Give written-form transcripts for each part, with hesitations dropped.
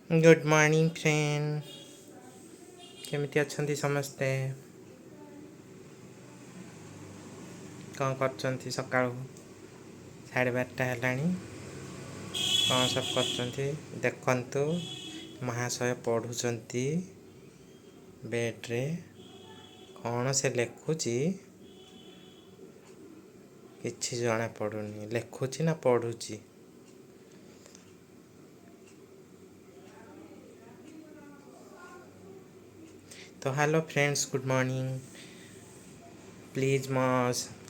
Good morning friend केमिति अछंती समस्ते कौन करचंती सकाळू 12:30 हेलाणी कौन सब करचंती देखंतु महाशय पढ़ुचंती बेड रे कौन से लेखुची किछि जଣା पड़ुनी लेखुची ना पढ़ुची। तो hello friends good morning please मो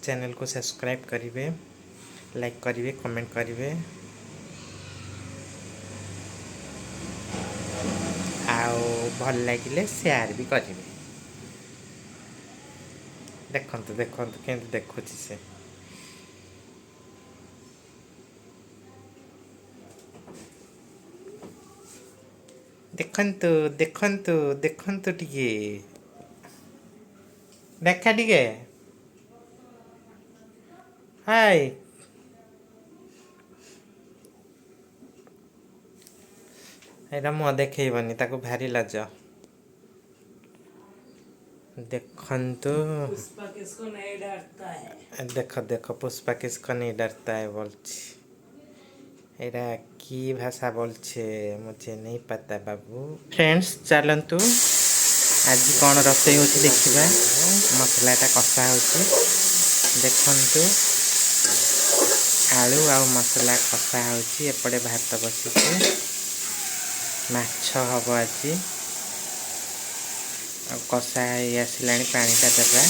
चैनल को सब्सक्राइब करिवे लाइक करिवे कमेंट करिवे आउ भल लगिले शेयर भी करिवे। देखंतु देखंतु केंति देखुची से देखंतु देखंतु देखंतु टिके देखा टिके हाय एरा मुह देखैबनी ताको भारी लाज देखंतु पुष्पा किसको नहीं डरता है। देखो देखो पुष्पा किसको नहीं डरता है बोलছি एरा की भाषा बोलछे मुझे नहीं पता बाबू। फ्रेंड्स चलंतु आज कौन रोषेई होची देखिबा मसलाटा कषा होची देखंतु आलू आ मसला कषा होची एपटे भात बसिছে माछ हब आज कषा आसलानी पानीटा देबा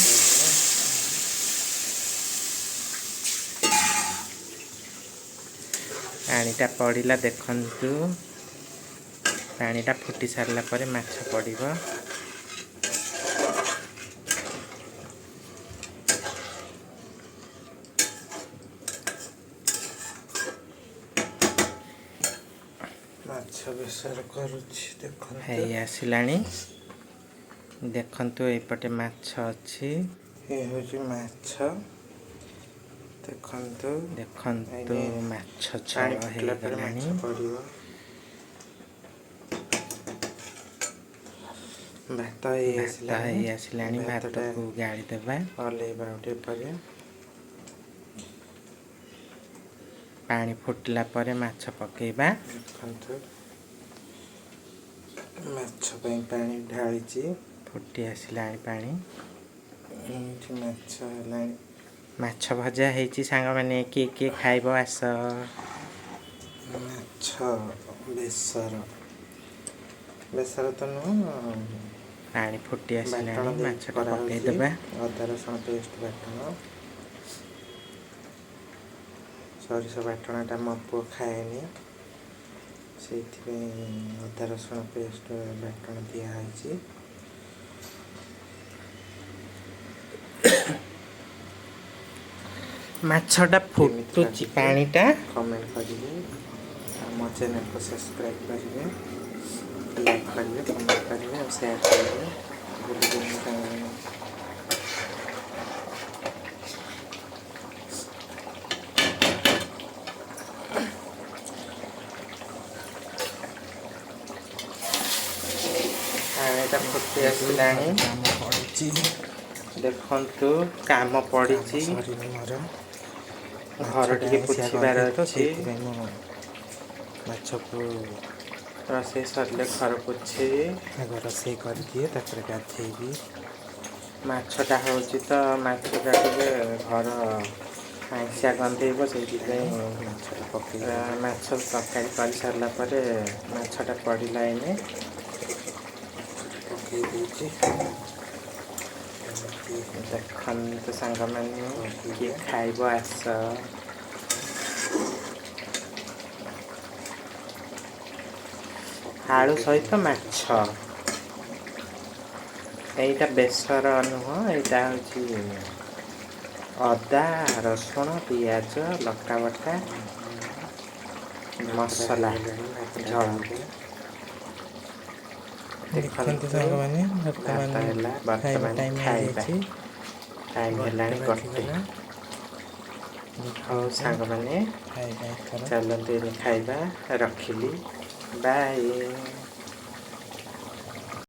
पानीटा पड़िला देखंतु पानीटा फुटी सारला परे माछ पड़िबो माछ बेसर करूछि देखंतु हे आसलानी देखंतु एपटे माछ अछि ए होछि माछ देखंतु देखंतु माछ छळ हे गलानी पड़िबो भात हे आसलानी भात को गाड़ी देबा ओलेबा उठे परे पानी फुटला परे माछ पकेबा देखंतु माछ पई पानी ढाळिछि फुटी आसलानी पानी एठी माछ हलानी माछ भजा हेची सांग माने के खाइबो आस माछ बेसर बेसर तो नु पानी फुटी आसलानी बाटण माछ करा पके देबा अदा रसुण पेस्ट बाटण सरिष बाटणटा मो पुओ खाएनी से अदा रसुण पेस्ट बाटण दिया है माछटा फुटुची पानीटा कमेंट करेंगे मो चैनल को सब्सक्राइब करेंगे लाइक करेंगे कमेंट करेंगे और शेयर करेंगे पानीटा फुटी आसलानी देखंतु काम पड़िछि घर टिके पुछिबार अछि माछ को रोषेई सरले घर पुछि आग रोषेई कर दिए तापर गाधेबी माछटा होची तो माछटा टिके घर आइसिया गंधेइबो सेति माछटा पके माछ तरकारी कर सारला परे माछटा पड़िला एने पके देछि देखंतु सांग माने किए खाइबो आस आलू सहित माछ एटा बेसर नुह एटा होची अदा रसुण पियाज लका बटा मसला झल देखंतु सांग माने वर्तमान खाइबा टाइम हेलानी गटे हो सांग माने चलते खाइबा रखिली। बाय।